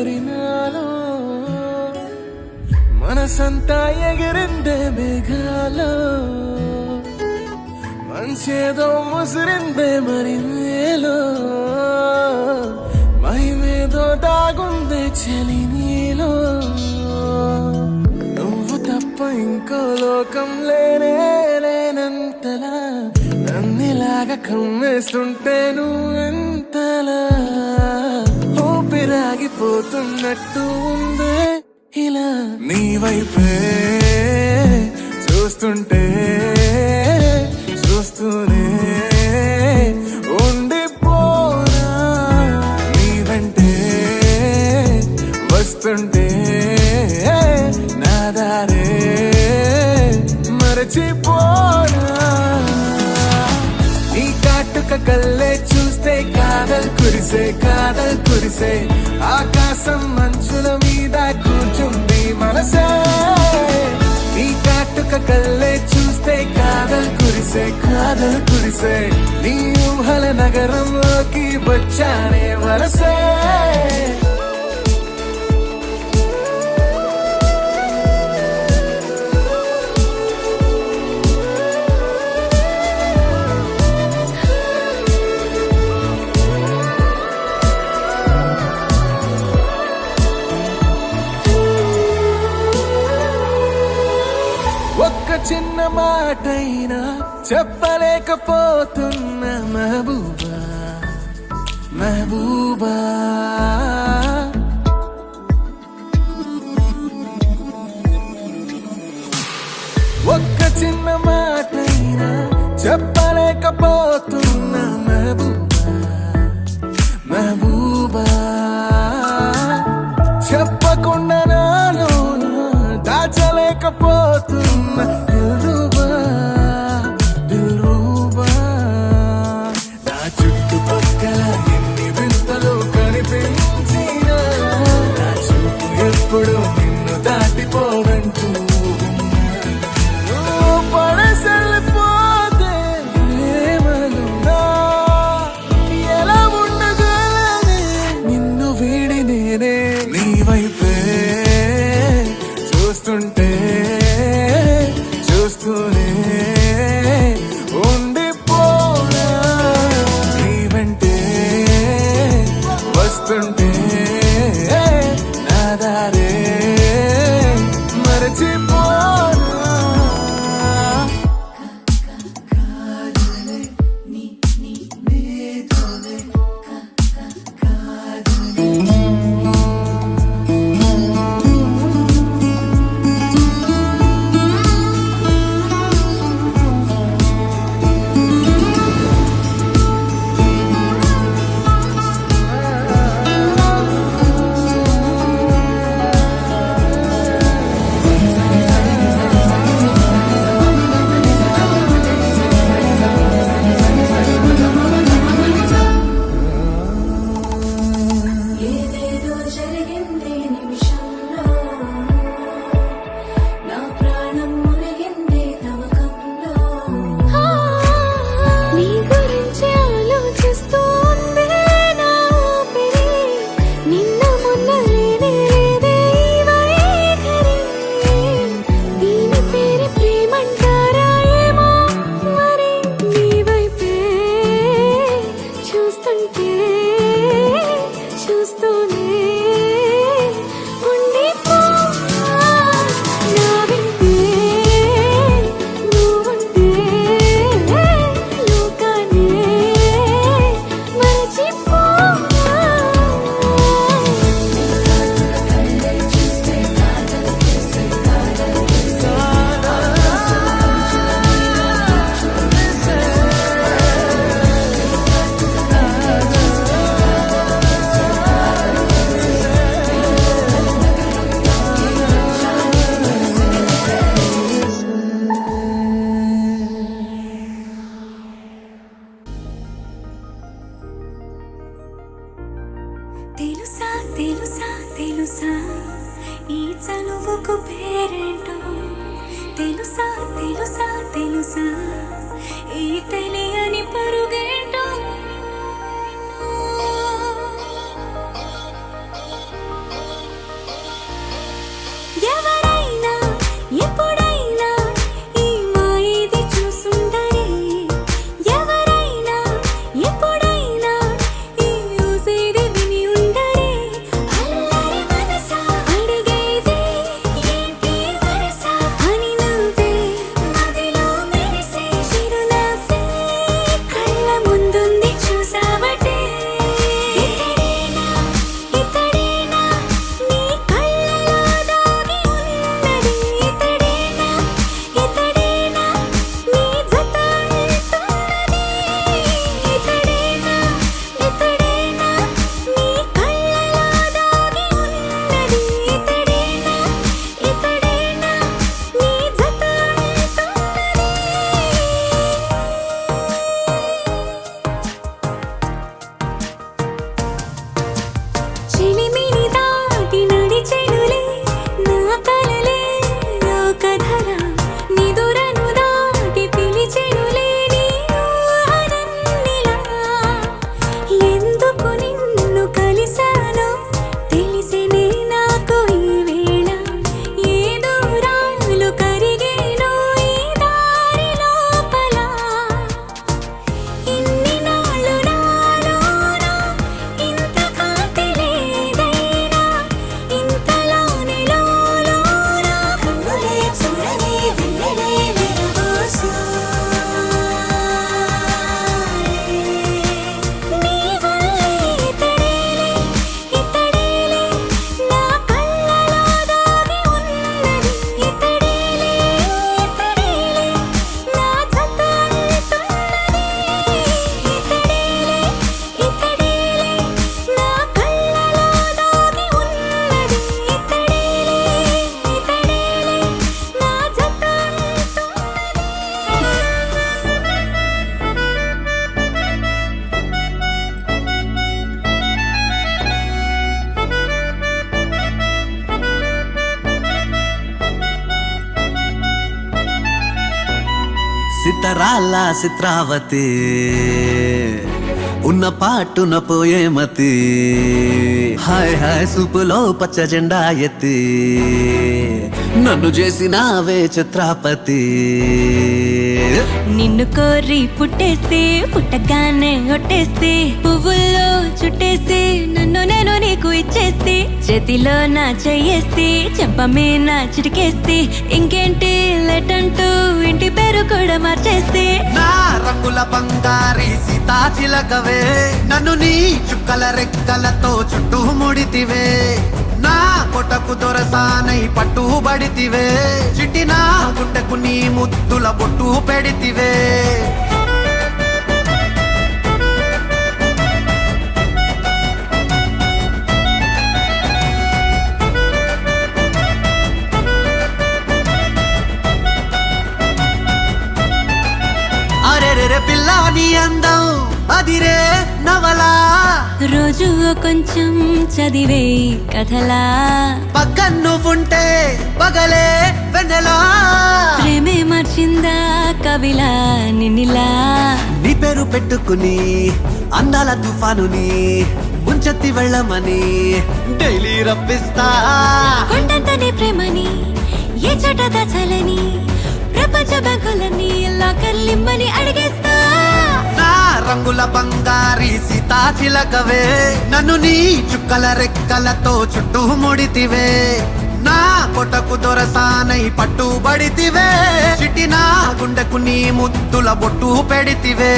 మరి నాలో మనసంతా ఎగిరిందే మేఘాలో మంచేదో ముసిరిందే మరి నేలో మహిమేదో దాగుందే చలి నీలో నువ్వు తప్ప ఇంకో లోకం లేనే లేనంతలా నన్నిలాగా కమ్మేస్తుంటే నువ్వెంతలా ఊపిరాగిపోతున్నట్టు ఉందే ఇలా నీ వైపే చూస్తుంటే చూస్తూనే ఉండిపోనా నీ వెంటే వస్తుంటే నా దారే మరచిపోనా ఈ కాటుక కళ్ళే చూస్తే కాదల్ కురిసే ఆకాశం మంచుల మీద కూర్చుంది మనసే ఈ కాటుక కళ్ళే చూస్తే కాదల్ కురిసే నీ ఊహల నగరంలోకి వచ్చానే వరసే ఒక్క చిన్న మాటైనా చెప్పలేకపోతున్న మెహబూబా ఒక్క చిన్న మాటైనా చెప్పలేకపోతున్న మెహబూబా చెప్పకుండా నాలోన దాచలేకపోతున్నా దిల్రూబా నా చుట్టుపక్కల ఎన్ని వింతలు కనిపించినా నా చూపు ఎప్పుడు నిన్ను దాటిపోదంటూ పడసలిపోతే ప్రేమలున్నా ఎలా ఉండగలనే నిన్ను వీడి నేనే నీ వైపే చూస్తుంటే చూస్తూనే ఉండిపోనా నీ వెంటే వస్తుంటే నా దారే మరచిపోనా తెలుసా ఈ చనువుకు పేరేంటో తెలుసా తెలుసా తెలుసా ఈ తెలియని పరుగేంటో ఉత్తరాల చిత్రావతి ఉన్న పాటున పోయేమతి హాయ్ హాయ్ సూపులో పచ్చ జెండా ఎత్తి నన్ను చేసినావే చిత్రాపతి నిన్ను కోరి పుట్టేస్తే పుట్టగానే ఒట్టేస్తే పువ్వుల్లో చుట్టేస్తే నన్ను నేను నీకు ఇచ్చేస్తే చేతిలో నా చెయ్యేస్తే చెంపమే నా చిటికేస్తే ఇంకేంటి లెటంటూ ఇంటి పేరు కూడా మార్చేస్తే నా రంగుల బంగారి సీతాచిలకవే నన్ను నీ చుక్కల రెక్కలతో చుట్టూ ముడితివే నా పొటకు దొరసానై పట్టుబడితివే చిట్టిన గుండెకు నీ ముద్దుల బొట్టు పెడితివే అరెరెరె పిల్ల నీ అందం అదిరే నవలా రోజు కొంచెం చదివే కథలా పక్కన నువ్వుంటే పగలే వెన్నెలా ప్రేమే మార్చిందా కవిలా నిన్నిలా నీ పేరు పెట్టుకుని అందాల తుఫానుని ముంచెత్తి వెళ్ళమని డైలీ రప్పిస్తా కొండంత నీ ప్రేమని ఏ చోట దాచాలని ప్రపంచ బ్యాంకులని లాకర్లిమ్మని అడిగేస్తా నా రంగుల బంగారి సీతాచిలకవే నన్ను నీ చుక్కల రెక్కలతో చుట్టూ ముడితివే నా పొటకు దొరసానై పట్టుబడితివే చిట్టిన గుండెకు నీ ముద్దుల బొట్టు పెడితివే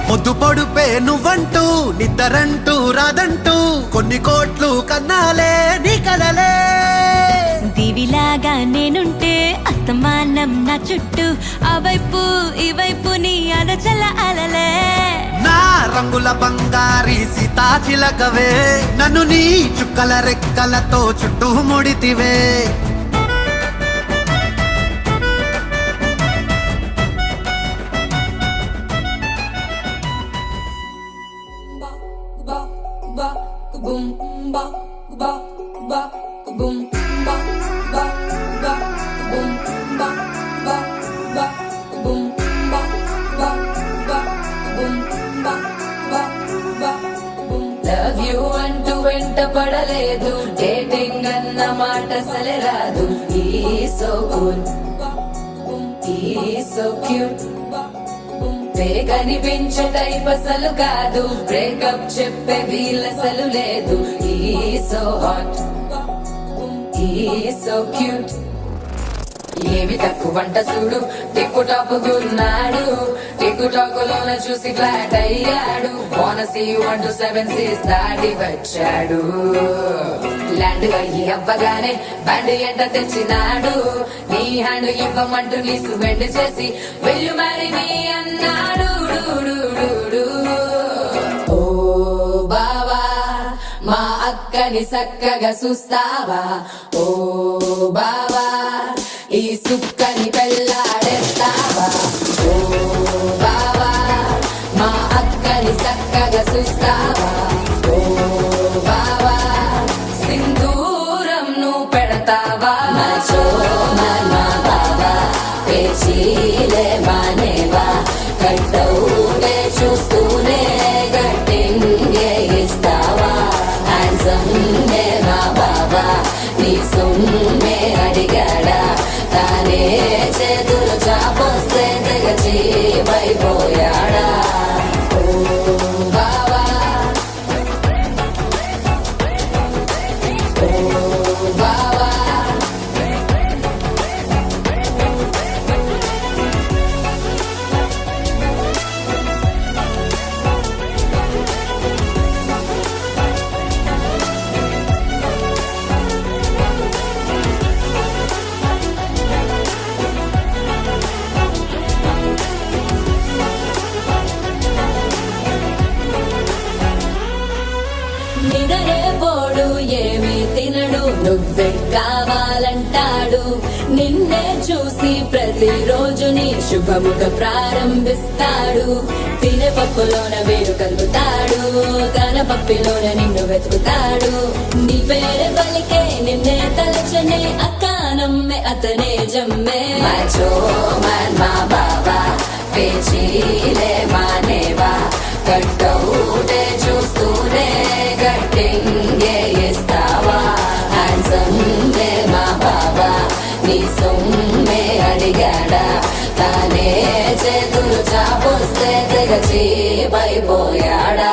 పొద్దు పొడుపే నువ్వంటూ నిద్దరంటూ రాదంటూ కొన్ని కోట్లు కన్నాలే నీ కలలే దివిలాగా నేనుంటే అస్తమానం నా చుట్టూ ఆ వైపు ఈ వైపు నీ అదచల అలలే నా రంగుల బంగారి సీతాచిలకవే నన్ను నీ చుక్కల రెక్కలతో చుట్టూ ముడితివే లవ్ యూ అంటూ వెంట పడలేదు డేటింగ్ అన్న మాట సలరాదు ఈ సో కూల్ ఈ సో క్యూట్ కనిపించే టైప్ అసలు కాదు బ్రేకప్ చెప్పే వీలసలు లేదు ఈ సో హాట్ ఈ సో క్యూట్ ఏమి తక్కువ వంట చూడు టిక్కు టాప్ గున్నాడు టిక్కు టాక్ లోన చూసి ఫ్లాట్ అయ్యాడు బోనస్ 127 దాటి వచ్చాడు ల్యాండ్ అయ్యి అవ్వగానే బండి ఎంట తెచ్చినాడు నీ హ్యాండ్ ఇవ్వమంటూ నీ సువెండ్ చేసి వెళ్ళు మరి నీ అన్నాడు ఓ బావా మా అక్కని చక్కగా చూస్తావా ఓ బావా ఈ సుక్కని పెళ్ళాడేస్తావా ఓ బావా మా అక్కని చక్కగా చూస్తావా ఓ బావా సింధూరం నువ్వు పెడతావా మచో మా బావా పేచీలే మానేవా కట్టౌనే చూస్తూనే గట్టింగే ఇస్తావా హ్యాండ్సమ్ నే మా బావా నీ సొమ్మే అడిగాడా తానే చేతులు చాపొస్తే తెగచి వైపోయాడా ఓ బావా ఓ బావా నిదరే పోడు ఏ వినడు నువ్వే కావాలంటాడు నిన్నే చూసి ప్రతిరోజు నీ శుభముగా ప్రారంభిస్తాడు తినే పప్పులోన వేరు కలుగుతాడు తన పప్పిలోన నిన్ను వెతుకుతాడు నీ పేరు పలికే నిన్నే తలచనే అక్క నమ్మే అతనే జమ్మే మాచో మన్ మా బాబా పేచీలే మానేవా కట్టౌటే చూస్తూనే గట్టింగే ఇస్తావా హ్యాండ్సమ్ లే మా బాబా నీ సొమ్మే అడిగాడా తానే చేతులు చాపొస్తే తెగ చీపైపోయాడా